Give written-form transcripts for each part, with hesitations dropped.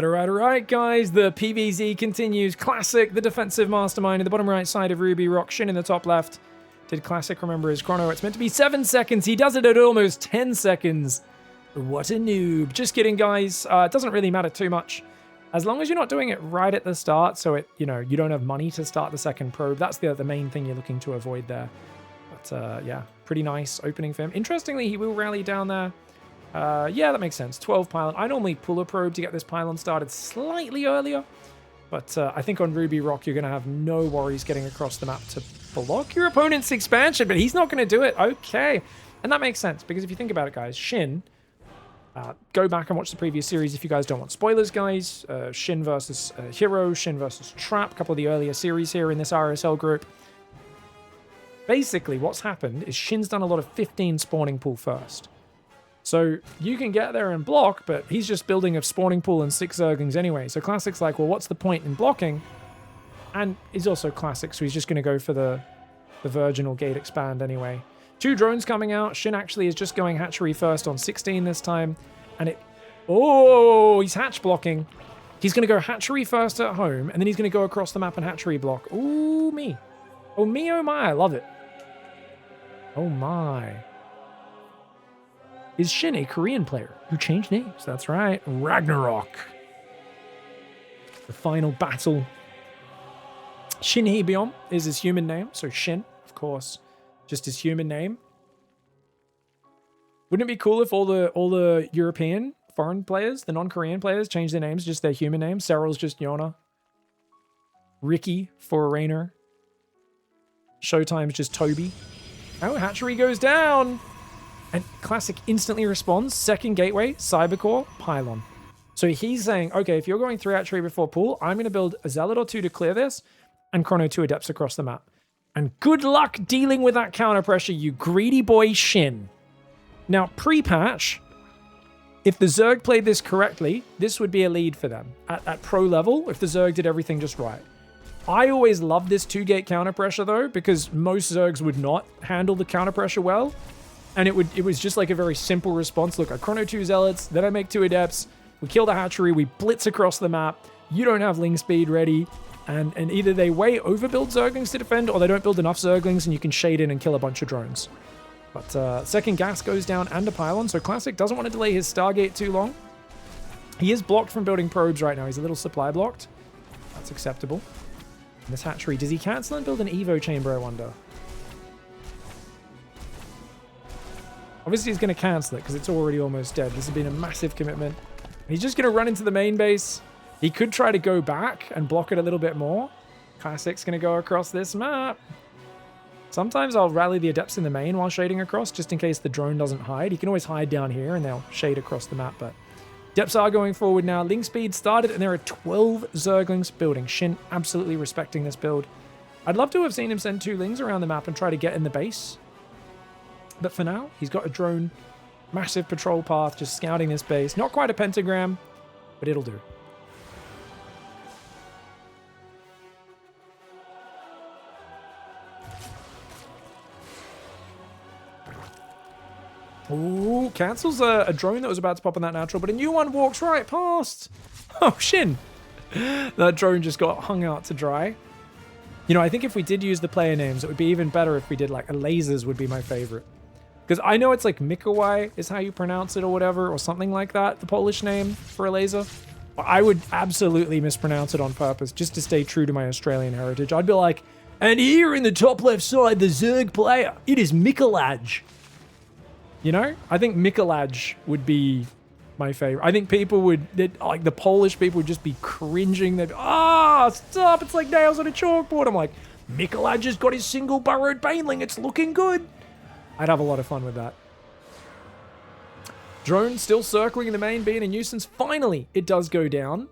All right, guys. The PvZ continues. Classic, the defensive mastermind in the bottom right side of Ruby Rock. Shin in the top left. Did Classic remember his chrono? It's meant to be 7 seconds. He does it at almost 10 seconds. What a noob. Just kidding, guys. It doesn't really matter too much. As long as you're not doing it right at the start, so you don't have money to start the second probe. That's the main thing you're looking to avoid there. But yeah, pretty nice opening for him. Interestingly, he will rally down there. Yeah, that makes sense. 12 pylon. I normally pull a probe to get this pylon started slightly earlier. But I think on Ruby Rock, you're going to have no worries getting across the map to block your opponent's expansion. But he's not going to do it. Okay. And that makes sense. Because if you think about it, guys, Shin... go back and watch the previous series if you guys don't want spoilers, guys. Shin versus Hero, Shin versus Trap, a couple of the earlier series here in this RSL group. Basically, what's happened is Shin's done a lot of 15 spawning pool first. So you can get there and block, but he's just building a spawning pool and 6 Zerglings anyway. So Classic's like, well, what's the point in blocking? And he's also Classic, so he's just going to go for the Virginal Gate Expand anyway. 2 drones coming out. Shin actually is just going hatchery first on 16 this time. And oh, he's hatch blocking. He's going to go hatchery first at home, and then he's going to go across the map and hatchery block. Ooh, me. Oh, me, oh my. I love it. Oh, my. Is Shin a Korean player who changed names? That's right. Ragnarok. The final battle. Shin Hebion is his human name. So Shin, of course, just his human name. Wouldn't it be cool if all the European foreign players, the non-Korean players, changed their names, just their human names? Cyril's just Yona. Ricky for Rainer. Showtime's just Toby. Oh, hatchery goes down. And Classic instantly responds. Second gateway, Cybercore, Pylon. So he's saying, okay, if you're going 3 hatchery before pool, I'm going to build a Zealot or 2 to clear this, and Chrono 2 Adepts across the map. And good luck dealing with that counter pressure, you greedy boy Shin. Now, pre-patch, if the Zerg played this correctly, this would be a lead for them. At pro level, if the Zerg did everything just right. I always loved this 2-gate counter pressure, though, because most Zergs would not handle the counter pressure well. And it was just like a very simple response. Look, I Chrono 2 Zealots, then I make 2 Adepts, we kill the hatchery, we blitz across the map, you don't have Ling Speed ready, and either they way overbuild Zerglings to defend, or they don't build enough Zerglings and you can shade in and kill a bunch of drones. But second gas goes down and a pylon, so Classic doesn't want to delay his Stargate too long. He is blocked from building probes right now. He's a little supply blocked. That's acceptable. And this hatchery, does he cancel and build an Evo chamber, I wonder? Obviously, he's going to cancel it because it's already almost dead. This has been a massive commitment. He's just going to run into the main base. He could try to go back and block it a little bit more. Classic's going to go across this map. Sometimes I'll rally the Adepts in the main while shading across, just in case the drone doesn't hide. He can always hide down here, and they'll shade across the map. But Adepts are going forward now. Ling Speed started, and there are 12 Zerglings building. Shin absolutely respecting this build. I'd love to have seen him send 2 Lings around the map and try to get in the base. But for now, he's got a drone, massive patrol path, just scouting this base. Not quite a pentagram, but it'll do. Ooh, cancels a drone that was about to pop on that natural, but a new one walks right past. Oh, Shin. That drone just got hung out to dry. You know, I think if we did use the player names, it would be even better if we did like a lasers would be my favorite. Because I know it's like Mikołaj is how you pronounce it or whatever, or something like that, the Polish name for a laser. But I would absolutely mispronounce it on purpose just to stay true to my Australian heritage. I'd be like, and here in the top left side, the Zerg player, it is Mikołaj. You know? I think Mikołaj would be my favorite. I think people would, like the Polish people would just be cringing. They'd be, stop, it's like nails on a chalkboard. I'm like, Mikołaj has got his single burrowed baneling, it's looking good. I'd have a lot of fun with that. Drone still circling in the main, being a nuisance. Finally, it does go down.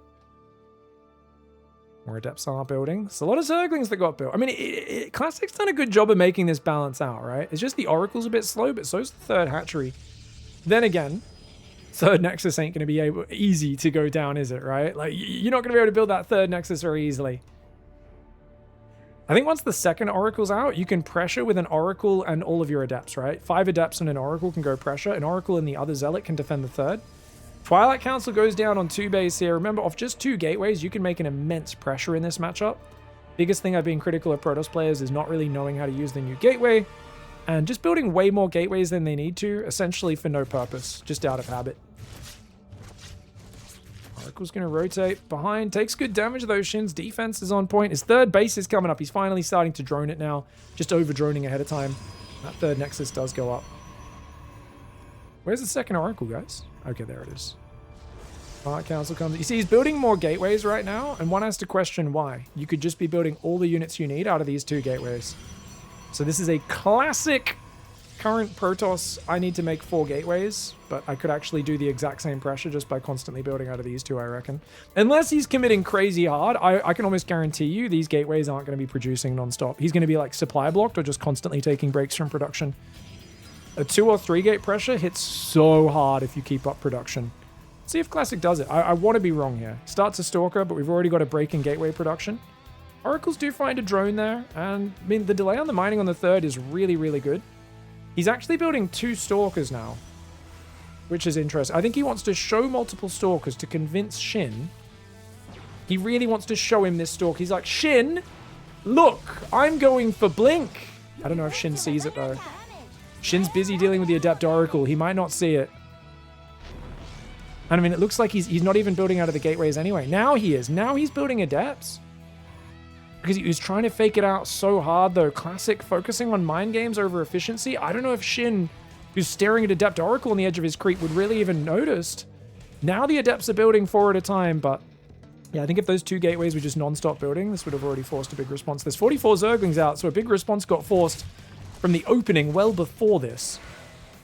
More Adepts are building. There's a lot of Zerglings that got built. I mean, Classic's done a good job of making this balance out, right? It's just the Oracle's a bit slow, but so's the third hatchery. Then again, third Nexus ain't going to be easy to go down, is it, right? Like, you're not going to be able to build that third Nexus very easily. I think once the second Oracle's out, you can pressure with an Oracle and all of your Adepts, right? 5 Adepts and an Oracle can go pressure. An Oracle and the other Zealot can defend the third. Twilight Council goes down on 2 base here. Remember, off just 2 gateways, you can make an immense pressure in this matchup. Biggest thing I've been critical of Protoss players is not really knowing how to use the new gateway and just building way more gateways than they need to, essentially for no purpose, just out of habit. Oracle's going to rotate behind. Takes good damage, though. Shin's defense is on point. His 3rd base is coming up. He's finally starting to drone it now, just over-droning ahead of time. That 3rd Nexus does go up. Where's the 2nd Oracle, guys? Okay, there it is. Twilight Council comes. You see, he's building more gateways right now, and one has to question why. You could just be building all the units you need out of these 2 gateways. So this is a classic current Protoss. I need to make 4 gateways, but I could actually do the exact same pressure just by constantly building out of these 2, I reckon. Unless he's committing crazy hard, I can almost guarantee you these gateways aren't going to be producing non-stop. He's going to be like supply blocked or just constantly taking breaks from production. A 2 or 3 gate pressure hits so hard if you keep up production. Let's see if Classic does it. I want to be wrong here. Starts a Stalker, but we've already got a break in gateway production. Oracles do find a drone there, and I mean, the delay on the mining on the 3rd is really, really good. He's actually building 2 Stalkers now, which is interesting. I think he wants to show multiple Stalkers to convince Shin. He really wants to show him this Stalk. He's like, Shin, look, I'm going for Blink. I don't know if Shin sees it, though. Shin's busy dealing with the Adept Oracle. He might not see it. And I mean, it looks like he's not even building out of the gateways anyway. Now he is. Now he's building Adepts. Because he was trying to fake it out so hard, though. Classic focusing on mind games over efficiency. I don't know if Shin, who's staring at Adept Oracle on the edge of his creep, would really even noticed. Now the Adepts are building 4 at a time, but yeah, I think if those 2 gateways were just non-stop building, this would have already forced a big response. There's 44 Zerglings out, so a big response got forced from the opening well before this.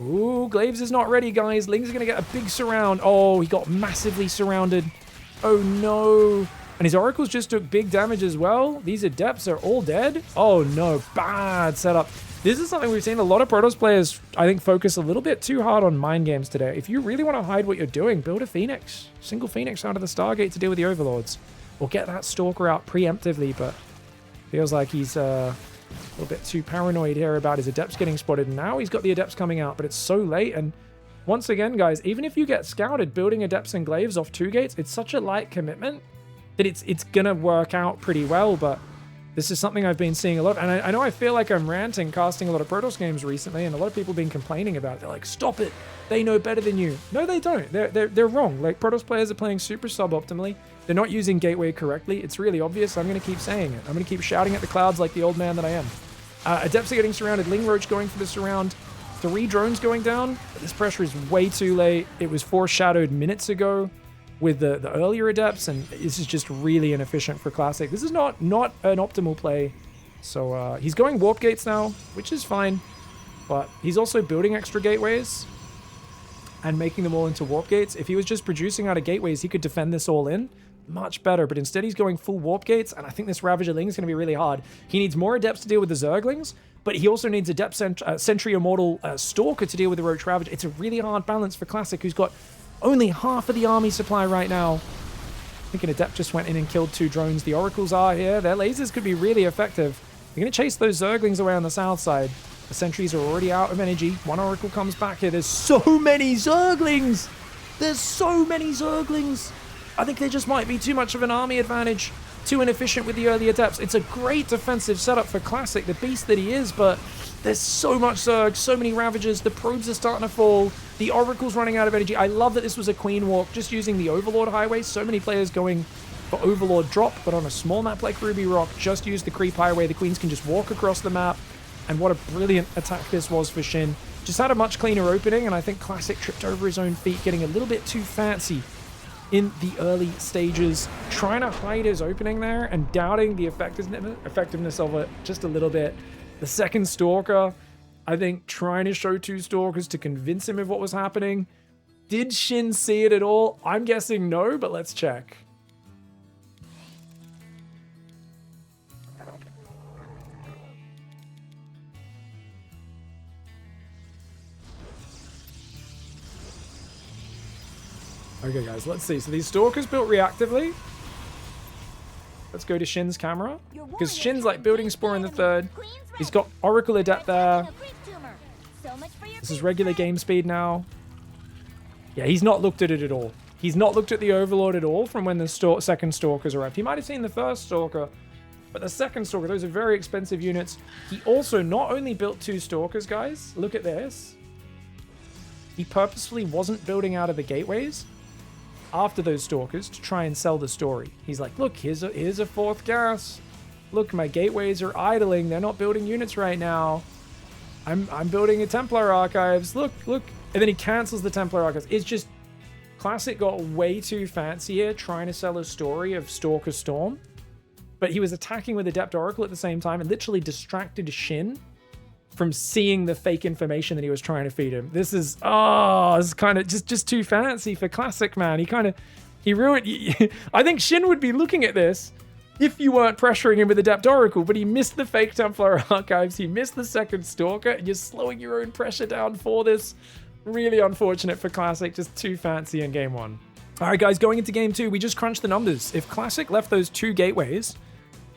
Ooh, Glaives is not ready, guys. Ling's going to get a big surround. Oh, he got massively surrounded. Oh, no. And his Oracles just took big damage as well. These Adepts are all dead. Oh, no. Bad setup. This is something we've seen a lot of Protoss players, I think, focus a little bit too hard on mind games today. If you really want to hide what you're doing, build a Phoenix. Single Phoenix out of the Stargate to deal with the Overlords. Or get that Stalker out preemptively, but feels like he's a little bit too paranoid here about his Adepts getting spotted. And now he's got the Adepts coming out, but it's so late. And once again, guys, even if you get scouted, building Adepts and Glaives off 2 gates, it's such a light commitment that it's going to work out pretty well. But this is something I've been seeing a lot. And I know I feel like I'm ranting, casting a lot of Protoss games recently, and a lot of people have been complaining about it. They're like, stop it. They know better than you. No, they don't. They're wrong. Like, Protoss players are playing super suboptimally. They're not using Gateway correctly. It's really obvious. I'm going to keep saying it. I'm going to keep shouting at the clouds like the old man that I am. Adepts are getting surrounded. Ling Roach going for the surround. 3 drones going down. But this pressure is way too late. It was foreshadowed minutes ago with the earlier Adepts, and this is just really inefficient for Classic. This is not an optimal play. So he's going Warp Gates now, which is fine. But he's also building extra gateways and making them all into Warp Gates. If he was just producing out of gateways, he could defend this all in much better, but instead he's going full Warp Gates, and I think this Ravager Ling is going to be really hard. He needs more Adepts to deal with the Zerglings, but he also needs Adept Sentry Immortal Stalker to deal with the Roach Ravager. It's a really hard balance for Classic, who's got only half of the army supply right now. I think an Adept just went in and killed 2 drones. The Oracles are here. Their lasers could be really effective. They're going to chase those Zerglings away on the south side. The sentries are already out of energy. 1 Oracle comes back here. There's so many Zerglings! There's so many Zerglings! I think there just might be too much of an army advantage. Too inefficient with the early Adepts. It's a great defensive setup for Classic, the beast that he is, but there's so much Zerg, so many Ravagers. The probes are starting to fall. The Oracle's running out of energy. I love that this was a Queen Walk, just using the Overlord Highway. So many players going for Overlord drop, but on a small map like Ruby Rock, just use the Creep Highway. The Queens can just walk across the map. And what a brilliant attack this was for Shin. Just had a much cleaner opening, and I think Classic tripped over his own feet, getting a little bit too fancy in the early stages, trying to hide his opening there and doubting the effectiveness of it just a little bit. The second Stalker, I think, trying to show 2 Stalkers to convince him of what was happening. Did Shin see it at all? I'm guessing no, but let's check. Okay, guys, let's see. So these Stalkers built reactively. Let's go to Shin's camera. Because Shin's like building Spore in the 3rd. He's got Oracle Adept there. This is regular game speed now. Yeah, he's not looked at it at all. He's not looked at the Overlord at all from when the second Stalker's arrived. He might have seen the first Stalker, but the second Stalker, those are very expensive units. He also not only built 2 Stalkers, guys. Look at this. He purposefully wasn't building out of the gateways after those Stalkers to try and sell the story. He's like, look, here's a 4th gas. Look, my gateways are idling. They're not building units right now. I'm building a Templar Archives. Look. And then he cancels the Templar Archives. It's just... Classic got way too fancy here trying to sell a story of Stalker Storm. But he was attacking with Adept Oracle at the same time and literally distracted Shin from seeing the fake information that he was trying to feed him. This is kind of just too fancy for Classic, man. He ruined... I think Shin would be looking at this if you weren't pressuring him with Adept Oracle, but he missed the fake Templar Archives, he missed the second Stalker, and you're slowing your own pressure down for this. Really unfortunate for Classic, just too fancy in game 1. All right, guys, going into game 2, we just crunched the numbers. If Classic left those 2 gateways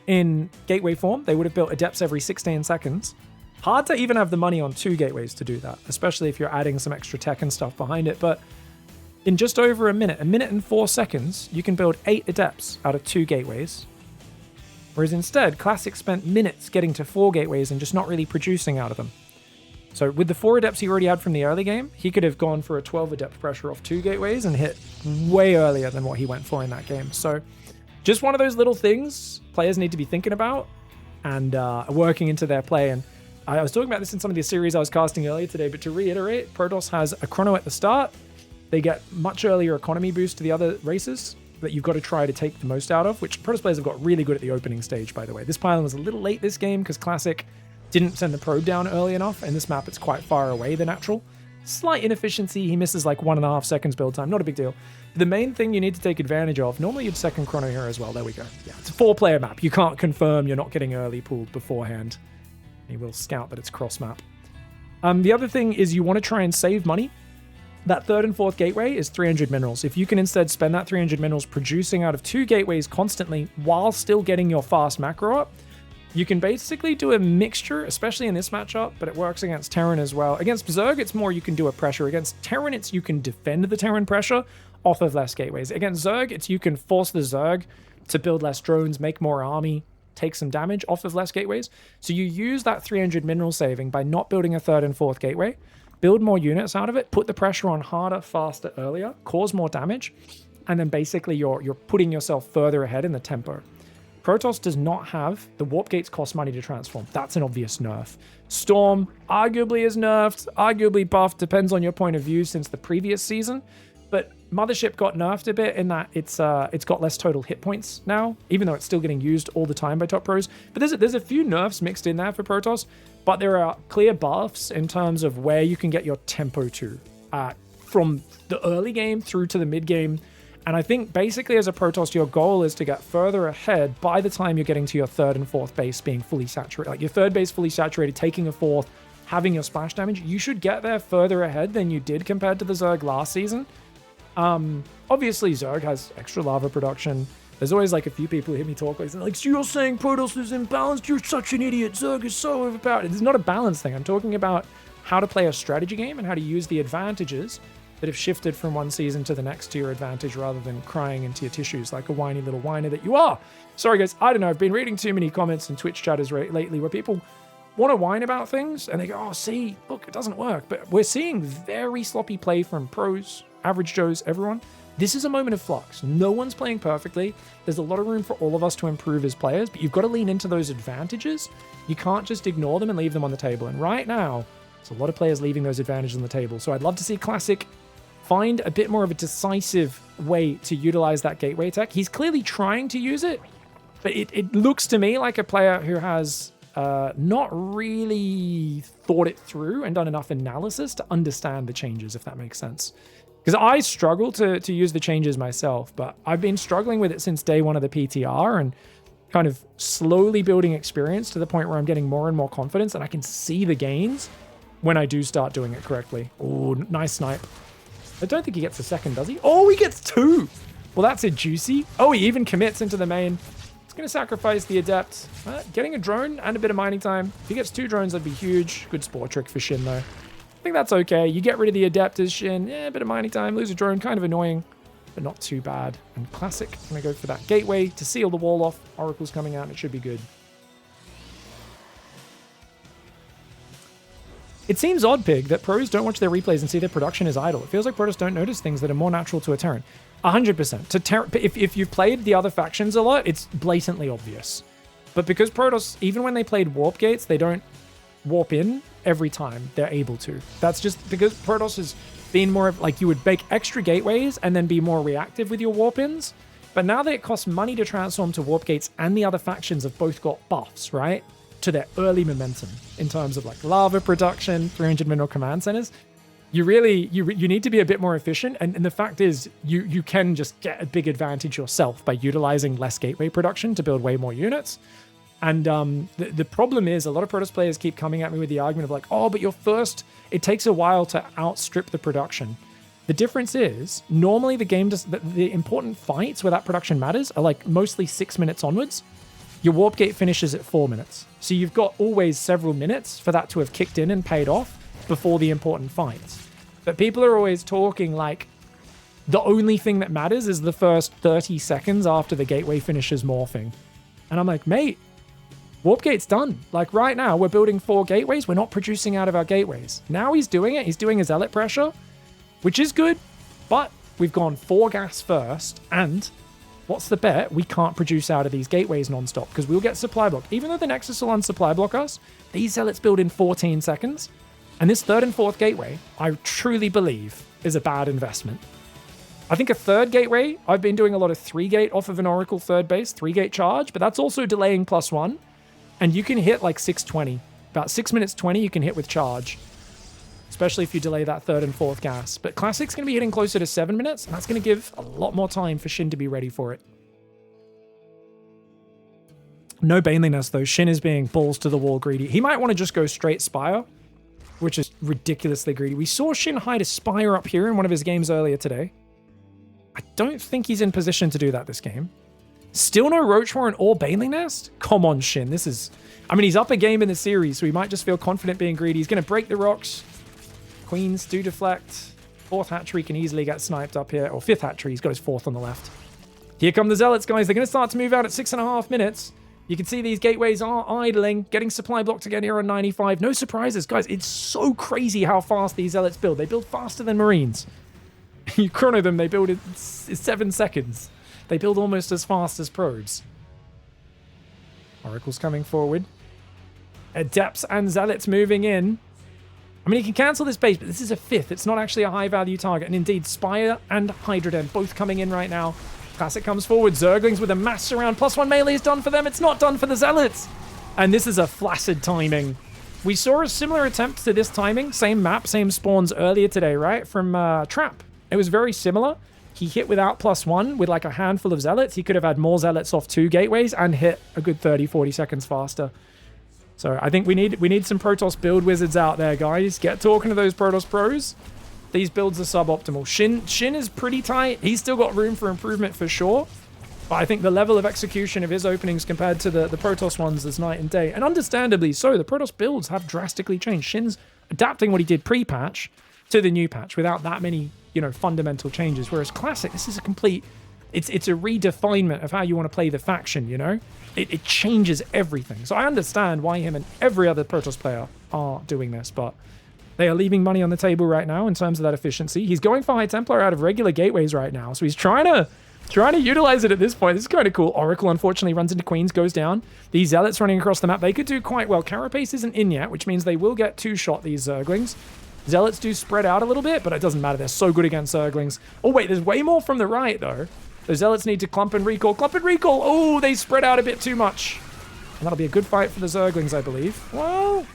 in gateway form, they would have built Adepts every 16 seconds. Hard to even have the money on 2 gateways to do that, especially if you're adding some extra tech and stuff behind it, but in just over a minute and 4 seconds, you can build 8 Adepts out of 2 gateways. Whereas instead, Classic spent minutes getting to 4 gateways and just not really producing out of them. So with the 4 Adepts he already had from the early game, he could have gone for a 12 Adept pressure off 2 gateways and hit way earlier than what he went for in that game. So just one of those little things players need to be thinking about and working into their play. And I was talking about this in some of the series I was casting earlier today, but to reiterate, Protoss has a chrono at the start. They get much earlier economy boost to the other races that you've got to try to take the most out of, which Protoss players have got really good at the opening stage, by the way. This pylon was a little late this game because Classic didn't send the probe down early enough, and this map it's quite far away, the natural. Slight inefficiency, he misses like 1.5 seconds build time, not a big deal. The main thing you need to take advantage of, normally you'd second chrono here as well, there we go. Yeah, it's a 4-player map, you can't confirm you're not getting early pulled beforehand. He will scout that it's cross map. The other thing is you want to try and save money. That 3rd and 4th gateway is 300 minerals. If you can instead spend that 300 minerals producing out of 2 gateways constantly while still getting your fast macro up, you can basically do a mixture, especially in this matchup, but it works against Terran as well. Against Zerg, it's more you can do a pressure. Against Terran, it's you can defend the Terran pressure off of less gateways. Against Zerg, it's you can force the Zerg to build less drones, make more army, take some damage off of less gateways. So you use that 300 mineral saving by not building a 3rd and 4th gateway, build more units out of it, put the pressure on harder, faster, earlier, cause more damage, and then basically you're putting yourself further ahead in the tempo. Protoss does not have... The warp gates cost money to transform. That's an obvious nerf. Storm arguably is nerfed, arguably buffed, depends on your point of view since the previous season. But Mothership got nerfed a bit in that it's got less total hit points now, even though it's still getting used all the time by top pros. But there's a few nerfs mixed in there for Protoss, but there are clear buffs in terms of where you can get your tempo to from the early game through to the mid game. And I think basically as a Protoss, your goal is to get further ahead by the time you're getting to your 3rd and 4th base being fully saturated. Like your 3rd base fully saturated, taking a 4th, having your splash damage. You should get there further ahead than you did compared to the Zerg last season. Obviously Zerg has extra lava production. There's always like a few people who hear me talk like, so you're saying Protoss is imbalanced? You're such an idiot. Zerg is so overpowered. It's not a balance thing. I'm talking about how to play a strategy game and how to use the advantages that have shifted from one season to the next to your advantage rather than crying into your tissues like a whiny little whiner that you are. Sorry guys, I don't know. I've been reading too many comments and Twitch chatters lately where people want to whine about things and they go, oh, see, look, it doesn't work. But we're seeing very sloppy play from pros, average Joes, everyone. This is a moment of flux. No one's playing perfectly. There's a lot of room for all of us to improve as players, but you've got to lean into those advantages. You can't just ignore them and leave them on the table. And right now, there's a lot of players leaving those advantages on the table. So I'd love to see Classic find a bit more of a decisive way to utilize that gateway tech. He's clearly trying to use it, but it looks to me like a player who has not really thought it through and done enough analysis to understand the changes, if that makes sense. Because I struggle to use the changes myself, but I've been struggling with it since day one of the PTR and kind of slowly building experience to the point where I'm getting more and more confidence and I can see the gains when I do start doing it correctly. Oh, nice snipe. I don't think he gets a second, does he? Oh, he gets 2. Well, that's a juicy. Oh, he even commits into the main. He's going to sacrifice the Adept. Getting a drone and a bit of mining time. If he gets 2 drones, that'd be huge. Good spore trick for Shin, though. think that's okay. You get rid of the Adept as Shin. Yeah, a bit of mining time. Lose a drone. Kind of annoying, but not too bad. And Classic, I'm going to go for that gateway to seal the wall off. Oracle's coming out, and it should be good. It seems odd, Pig, that pros don't watch their replays and see their production is idle. It feels like pros don't notice things that are more natural to a Terran. 100%. If you've played the other factions a lot, it's blatantly obvious. But because Protoss, even when they played warp gates, they don't warp in every time they're able to. That's just because Protoss has been more of, like, you would bake extra gateways and then be more reactive with your warp ins. But now that it costs money to transform to warp gates and the other factions have both got buffs, right? To their early momentum in terms of like lava production, 300 mineral command centers, you need to be a bit more efficient. And the fact is, you can just get a big advantage yourself by utilizing less gateway production to build way more units. And the problem is, a lot of Protoss players keep coming at me with the argument of like, oh, but it takes a while to outstrip the production. The difference is, normally the important fights where that production matters are like mostly 6 minutes onwards. Your warp gate finishes at 4 minutes. So you've got always several minutes for that to have kicked in and paid off before the important fights. But people are always talking like the only thing that matters is the first 30 seconds after the gateway finishes morphing. And I'm like, mate, warp gate's done. Like right now, we're building 4 gateways. We're not producing out of our gateways. Now he's doing it. He's doing his zealot pressure, which is good. But we've gone 4 gas first, and what's the bet? We can't produce out of these gateways non-stop because we'll get supply blocked. Even though the Nexus will unsupply block us, these zealots build in 14 seconds. And this 3rd and 4th gateway, I truly believe, is a bad investment. I think a 3rd gateway, I've been doing a lot of 3-gate off of an Oracle 3rd base, 3-gate charge, but that's also delaying +1. And you can hit like 620. About 6 minutes 20 you can hit with charge. Especially if you delay that 3rd and 4th gas. But Classic's going to be hitting closer to 7 minutes, and that's going to give a lot more time for Shin to be ready for it. No Baneliness, though. Shin is being balls to the wall greedy. He might want to just go straight Spire, which is ridiculously greedy. We saw Shin hide a Spire up here in one of his games earlier today. I don't think he's in position to do that this game. Still no Roach Warren or Baneling Nest? Come on, Shin. This is... I mean, he's up a game in the series, so he might just feel confident being greedy. He's going to break the rocks. Queens do deflect. 4th hatchery can easily get sniped up here. Or 5th hatchery, he's got his 4th on the left. Here come the Zealots, guys. They're going to start to move out at 6.5 minutes. You can see these gateways are idling, getting supply blocked again here on 95. No surprises, guys. It's so crazy how fast these Zealots build. They build faster than Marines. You chrono them, they build in 7 seconds. They build almost as fast as probes. Oracle's coming forward. Adepts and Zealots moving in. I mean, he can cancel this base, but this is a 5th. It's not actually a high-value target. And indeed, Spire and Hydra Den both coming in right now. Classic comes forward. Zerglings with a mass surround. +1 melee is done for them. It's not done for the Zealots. And this is a flaccid timing. We saw a similar attempt to this timing. Same map, same spawns earlier today, right? From Trap. It was very similar. He hit without +1 with like a handful of Zealots. He could have had more Zealots off 2 gateways and hit a good 30, 40 seconds faster. So I think we need some Protoss build wizards out there, guys. Get talking to those Protoss pros. These builds are suboptimal. Shin is pretty tight. He's still got room for improvement for sure. But I think the level of execution of his openings compared to the Protoss ones is night and day. And understandably so, the Protoss builds have drastically changed. Shin's adapting what he did pre-patch to the new patch without that many, fundamental changes. Whereas Classic, this is a complete... It's a redefinement of how you want to play the faction, It changes everything. So I understand why him and every other Protoss player are doing this, but they are leaving money on the table right now in terms of that efficiency. He's going for High Templar out of regular gateways right now, so he's trying to utilize it at this point. This is kind of cool. Oracle, unfortunately, runs into Queens, goes down. These Zealots running across the map, they could do quite well. Carapace isn't in yet, which means they will get 2-shot, these Zerglings. Zealots do spread out a little bit, but it doesn't matter. They're so good against Zerglings. Oh, wait, there's way more from the right, though. The Zealots need to clump and recall. Clump and recall! Oh, they spread out a bit too much. And that'll be a good fight for the Zerglings, I believe. Well,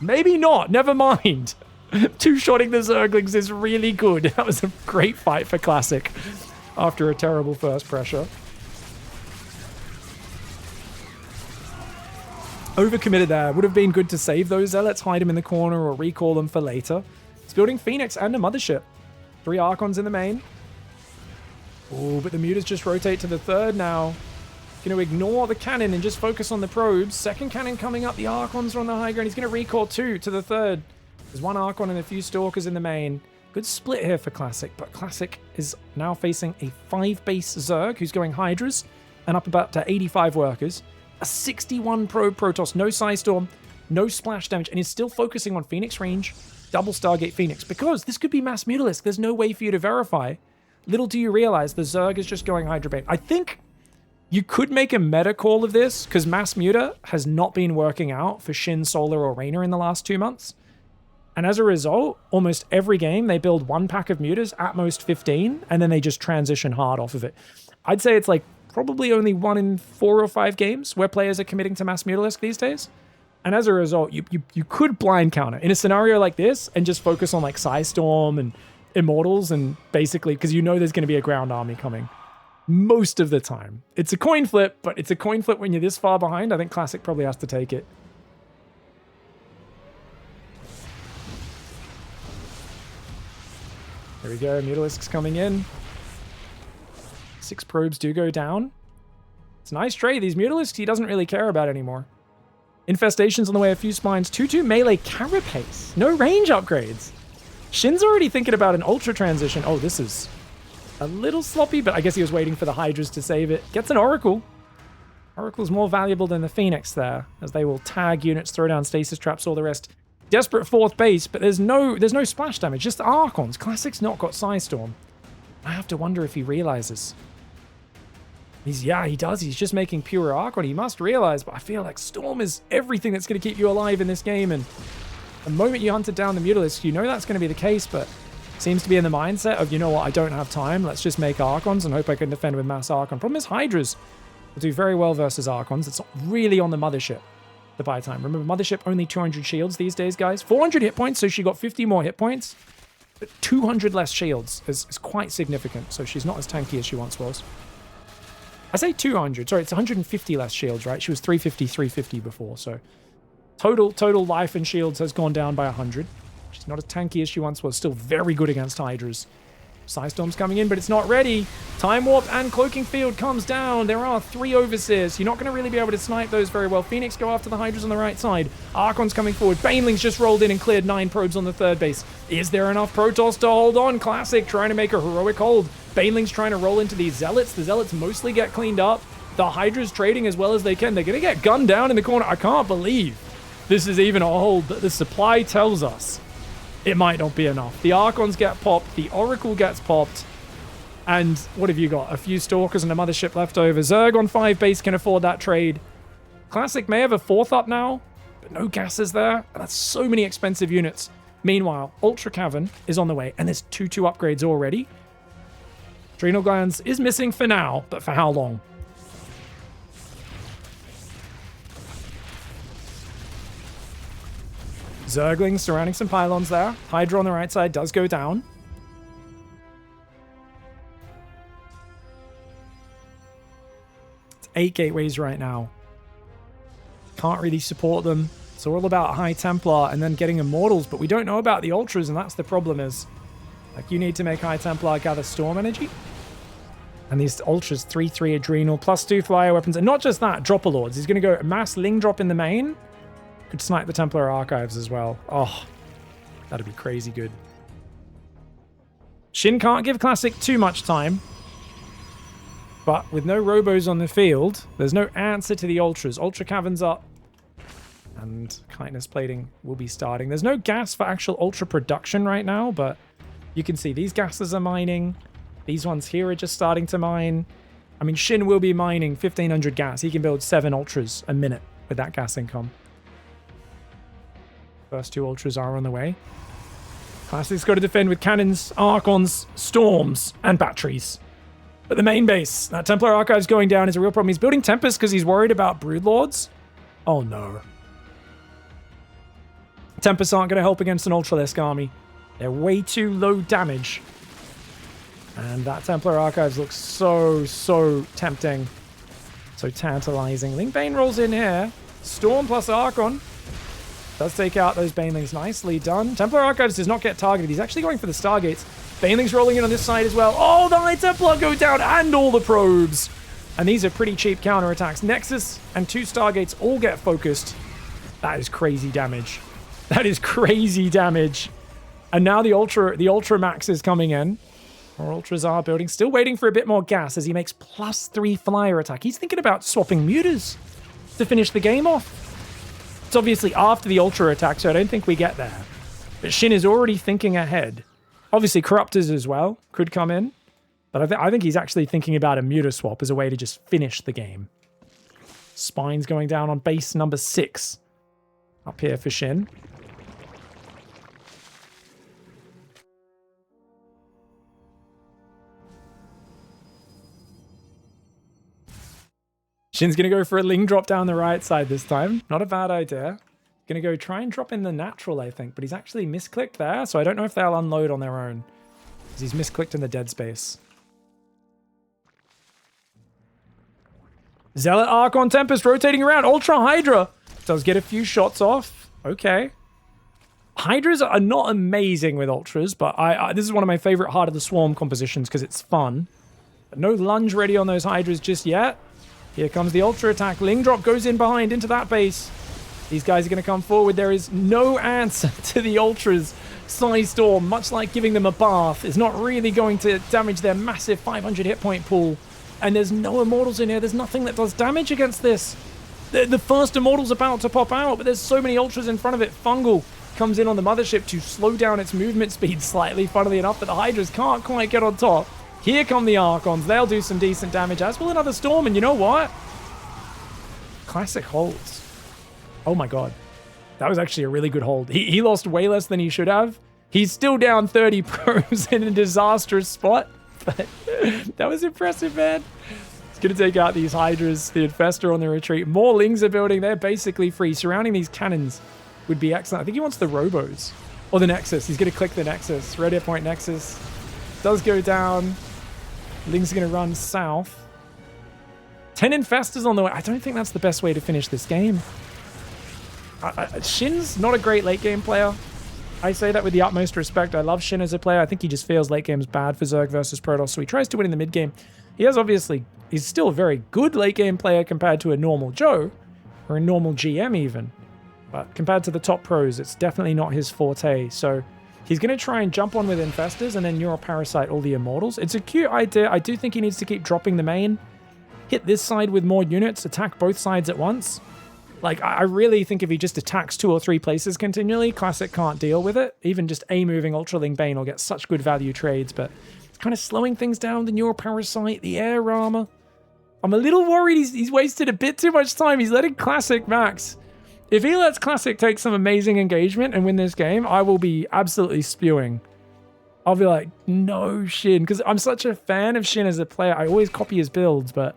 maybe not. Never mind. 2-shotting the Zerglings is really good. That was a great fight for Classic after a terrible first pressure. Overcommitted there. Would have been good to save those Zealots, hide them in the corner, or recall them for later. It's building Phoenix and a Mothership. 3 Archons in the main. Oh, but the Mutas just rotate to the 3rd now. Going to ignore the cannon and just focus on the probes. 2nd cannon coming up. The Archons are on the high ground. He's going to recall 2 to the 3rd. There's one Archon and a few Stalkers in the main. Good split here for Classic, but Classic is now facing a 5-base Zerg who's going Hydras and up about to 85 workers. A 61 probe Protoss, no Psystorm, no splash damage, and is still focusing on Phoenix range, double Stargate Phoenix, because this could be Mass Mutalisk. There's no way for you to verify. Little do you realize the Zerg is just going Hydra bait. I think you could make a meta call of this, because Mass Muta has not been working out for Shin, Solar, or Raynor in the last 2 months. And as a result, almost every game, they build one pack of mutas, at most 15, and then they just transition hard off of it. I'd say it's like probably only 1 in 4 or 5 games where players are committing to Mass Mutalisk these days. And as a result, you could blind counter in a scenario like this and just focus on like Psystorm and Immortals and basically, because you know there's going to be a ground army coming most of the time. It's a coin flip, but it's a coin flip when you're this far behind. I think Classic probably has to take it. There we go, Mutalisk's coming in. 6 probes do go down. It's a nice trade. These Mutalisks he doesn't really care about anymore. Infestations on the way, a few spines. 2-2 melee carapace. No range upgrades. Shin's already thinking about an ultra transition. Oh, this is a little sloppy, but I guess he was waiting for the Hydras to save it. Gets an Oracle. Oracle's more valuable than the Phoenix there, as they will tag units, throw down stasis traps, all the rest. Desperate 4th base, but there's no splash damage, just Archons. Classic's not got Psystorm. I have to wonder if he realizes. Yeah, he does. He's just making pure Archon. He must realize, but I feel like Storm is everything that's going to keep you alive in this game. And the moment you hunted down the Mutalisk, you know that's going to be the case, but seems to be in the mindset of, you know what, I don't have time. Let's just make Archons and hope I can defend with mass Archon. Problem is Hydras will do very well versus Archons. It's not really on the Mothership to buy time. Remember, Mothership only 200 shields these days, guys. 400 hit points, so she got 50 more hit points. But 200 less shields is quite significant, so she's not as tanky as she once was. I say 200. Sorry, it's 150 less shields, right? She was 350, 350 before, so total life and shields has gone down by 100. She's not as tanky as she once was. Still very good against Hydras. Psystorm's coming in, but it's not ready. Time Warp and Cloaking Field comes down. There are 3 Overseers. You're not going to really be able to snipe those very well. Phoenix go after the Hydras on the right side. Archon's coming forward. Baneling's just rolled in and cleared 9 probes on the 3rd base. Is there enough Protoss to hold on? Classic trying to make a heroic hold. Baneling's trying to roll into these Zealots. The Zealots mostly get cleaned up. The Hydra's trading as well as they can. They're going to get gunned down in the corner. I can't believe this is even a hold, but the supply tells us it might not be enough. The Archons get popped. The Oracle gets popped. And what have you got? A few Stalkers and a Mothership left over. Zerg on 5 base can afford that trade. Classic may have a 4th up now, but no gases there. And that's so many expensive units. Meanwhile, Ultra Cavern is on the way, and there's 2-2 upgrades already. Adrenal Glands is missing for now, but for how long? Zerglings surrounding some pylons there. Hydra on the right side does go down. It's 8 gateways right now. Can't really support them. It's all about High Templar and then getting Immortals, but we don't know about the Ultras, and that's the problem is, like, you need to make High Templar gather Storm energy. And these Ultras, 3-3 Adrenal, +2 Flyer weapons, and not just that, Dropper Lords. He's going to go mass Ling Drop in the main. Could snipe the Templar Archives as well. Oh, that'd be crazy good. Shin can't give Classic too much time. But with no Robos on the field, there's no answer to the Ultras. Ultra Cavern's up. And Kindness Plating will be starting. There's no gas for actual Ultra production right now, but you can see these gases are mining. These ones here are just starting to mine. I mean, Shin will be mining 1,500 gas. He can build 7 Ultras a minute with that gas income. First 2 Ultras are on the way. Classic's got to defend with cannons, Archons, Storms, and batteries. But the main base, that Templar Archive's going down is a real problem. He's building Tempest because he's worried about Broodlords. Oh no. Tempests aren't going to help against an Ultralisk army. They're way too low damage. And that Templar Archives looks so tempting. So tantalizing. Lingbane rolls in here. Storm plus Archon. Does take out those Banelings. Nicely done. Templar Archives does not get targeted. He's actually going for the Stargates. Banelings rolling in on this side as well. Oh, the High Templar go down and all the probes. And these are pretty cheap counterattacks. Nexus and 2 Stargates all get focused. That is crazy damage. That is crazy damage. And now the Ultra Max is coming in. More Ultras are building. Still waiting for a bit more gas as he makes +3 flyer attack. He's thinking about swapping mutas to finish the game off. It's obviously after the Ultra attack, so I don't think we get there. But Shin is already thinking ahead. Obviously, Corruptors as well could come in. But I think he's actually thinking about a muta swap as a way to just finish the game. Spines going down on base number 6. Up here for Shin. Shin's going to go for a Ling drop down the right side this time. Not a bad idea. Going to go try and drop in the natural, I think. But he's actually misclicked there, so I don't know if they'll unload on their own. Because he's misclicked in the dead space. Zealot Archon Tempest rotating around. Ultra Hydra does get a few shots off. Okay. Hydras are not amazing with Ultras, but this is one of my favorite Heart of the Swarm compositions because it's fun. But no lunge ready on those Hydras just yet. Here comes the Ultra attack. Ling drop goes in behind into that base. These guys are going to come forward. There is no answer to the Ultras. Psy Storm, much like giving them a bath, is not really going to damage their massive 500 hit point pool. And there's no Immortals in here. There's nothing that does damage against this. The first Immortal's about to pop out, but there's so many Ultras in front of it. Fungal comes in on the Mothership to slow down its movement speed slightly, funnily enough, but the Hydras can't quite get on top. Here come the Archons. They'll do some decent damage, as will another Storm, and you know what? Classic holds. Oh my god. That was actually a really good hold. He lost way less than he should have. He's still down 30 pros in a disastrous spot, but that was impressive, man. He's going to take out these Hydras, the Infestor on the retreat. More Lings are building. They're basically free. Surrounding these cannons would be excellent. I think he wants the Robos. Or the Nexus. He's going to click the Nexus. Red Air Point Nexus does go down. Lings are going to run south. 10 Infestors on the way. I don't think that's the best way to finish this game. Shin's not a great late game player. I say that with the utmost respect. I love Shin as a player. I think he just feels late game's bad for Zerg versus Protoss, so he tries to win in the mid game. He's still a very good late game player compared to a normal Joe, or a normal GM even. But compared to the top pros, it's definitely not his forte. So he's going to try and jump on with Infestors and then Neuroparasite all the Immortals. It's a cute idea. I do think he needs to keep dropping the main. Hit this side with more units, attack both sides at once. Like, I really think if he just attacks 2 or 3 places continually, Classic can't deal with it. Even just A-moving Ultraling Bane will get such good value trades, but it's kind of slowing things down. The Neuroparasite, the Air Armor. I'm a little worried he's wasted a bit too much time. He's letting Classic max. If he lets Classic take some amazing engagement and win this game, I will be absolutely spewing. I'll be like, no, Shin. Because I'm such a fan of Shin as a player. I always copy his builds, but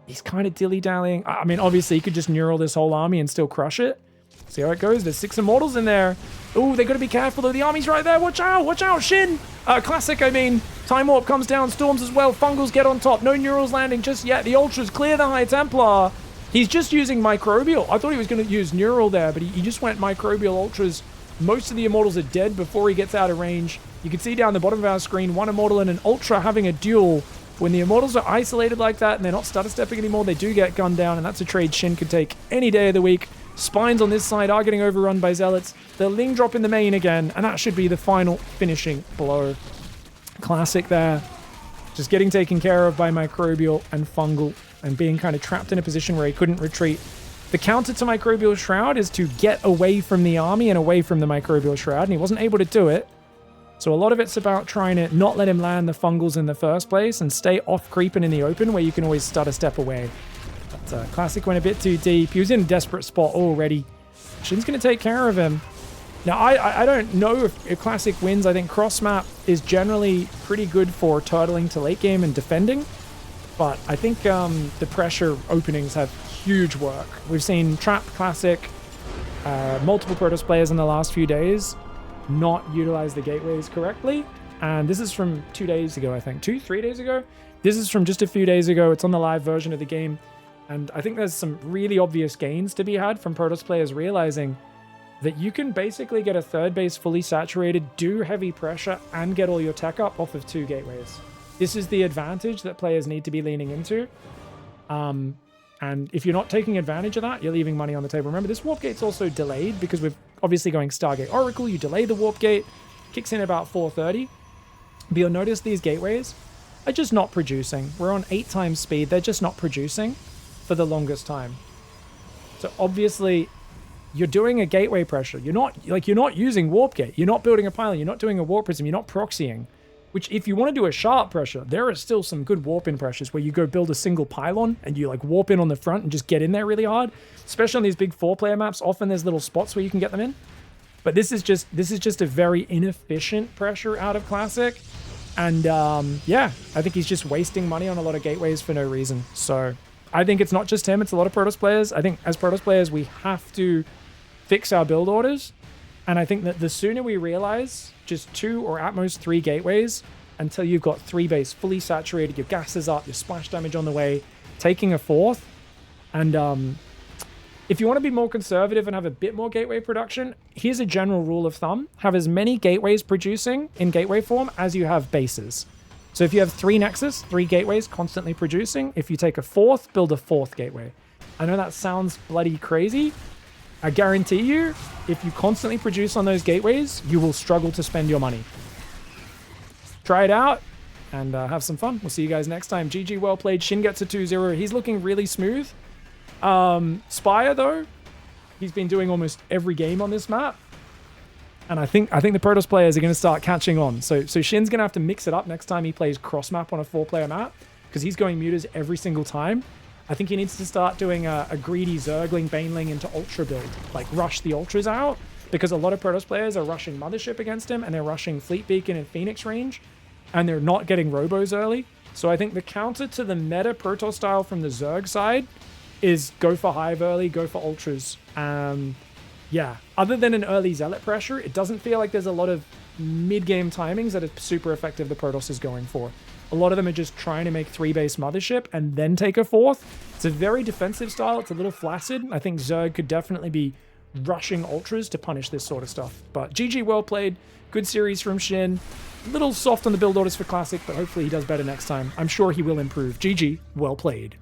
he's kind of dilly-dallying. I mean, obviously, he could just neural this whole army and still crush it. See how it goes. There's 6 Immortals in there. Ooh, they got to be careful, though. The army's right there. Watch out, Shin. Classic, I mean. Time Warp comes down. Storms as well. Fungals get on top. No Neurals landing just yet. The Ultras clear the High Templar. He's just using Microbial. I thought he was going to use Neural there, but he just went Microbial Ultras. Most of the Immortals are dead before he gets out of range. You can see down the bottom of our screen, 1 Immortal and an Ultra having a duel. When the Immortals are isolated like that and they're not stutter stepping anymore, they do get gunned down, and that's a trade Shin could take any day of the week. Spines on this side are getting overrun by Zealots. The Ling drop in the main again, and that should be the final finishing blow. Classic there. Just getting taken care of by Microbial and Fungal and being kind of trapped in a position where he couldn't retreat. The counter to Microbial Shroud is to get away from the army and away from the Microbial Shroud, and he wasn't able to do it. So a lot of it's about trying to not let him land the Fungals in the first place and stay off creeping in the open where you can always stutter step away. But Classic went a bit too deep. He was in a desperate spot already. Shin's going to take care of him. Now, I don't know if Classic wins. I think cross map is generally pretty good for turtling to late game and defending. But I think the pressure openings have huge work. We've seen Trap Classic, multiple Protoss players in the last few days not utilize the gateways correctly. And this is from 2 days ago, I think. 3 days ago? This is from just a few days ago. It's on the live version of the game. And I think there's some really obvious gains to be had from Protoss players realizing that you can basically get a third base fully saturated, do heavy pressure, and get all your tech up off of 2 gateways. This is the advantage that players need to be leaning into. And if you're not taking advantage of that, you're leaving money on the table. Remember, this warp gate's also delayed because we've obviously going Stargate Oracle, you delay the warp gate, kicks in about 4:30. But you'll notice these gateways are just not producing. We're on 8 times speed. They're just not producing for the longest time. So obviously you're doing a gateway pressure. You're not using warp gate. You're not building a pylon. You're not doing a warp prism. You're not proxying. Which, if you want to do a sharp pressure, there are still some good warp in pressures where you go build a single pylon and you like warp in on the front and just get in there really hard. Especially on these big 4-player maps, often there's little spots where you can get them in. But this is just a very inefficient pressure out of Classic. And yeah, I think he's just wasting money on a lot of gateways for no reason. So I think it's not just him, it's a lot of Protoss players. I think as Protoss players, we have to fix our build orders. And I think that the sooner we realize just 2 or at most 3 gateways until you've got 3 base fully saturated, your gas is up, your splash damage on the way, taking a 4th. And if you want to be more conservative and have a bit more gateway production, here's a general rule of thumb. Have as many gateways producing in gateway form as you have bases. So if you have 3 Nexus, 3 gateways constantly producing, if you take a 4th, build a 4th gateway. I know that sounds bloody crazy. I guarantee you, if you constantly produce on those gateways, you will struggle to spend your money. Try it out and have some fun. We'll see you guys next time. GG, well played. Shin gets a 2-0. He's looking really smooth. Spire, though, he's been doing almost every game on this map. And I think the Protoss players are going to start catching on. So Shin's going to have to mix it up next time he plays cross map on a 4-player map because he's going mutas every single time. I think he needs to start doing a greedy Zergling, Baneling into Ultra build. Like, rush the Ultras out, because a lot of Protoss players are rushing Mothership against him, and they're rushing Fleet Beacon and Phoenix range, and they're not getting Robos early. So I think the counter to the meta Protoss style from the Zerg side is go for Hive early, go for Ultras. Yeah, other than an early Zealot pressure, it doesn't feel like there's a lot of mid-game timings that are super effective the Protoss is going for. A lot of them are just trying to make 3-base Mothership and then take a 4th. It's a very defensive style. It's a little flaccid. I think Zerg could definitely be rushing Ultras to punish this sort of stuff. But GG, well played. Good series from Shin. A little soft on the build orders for Classic, but hopefully he does better next time. I'm sure he will improve. GG, well played.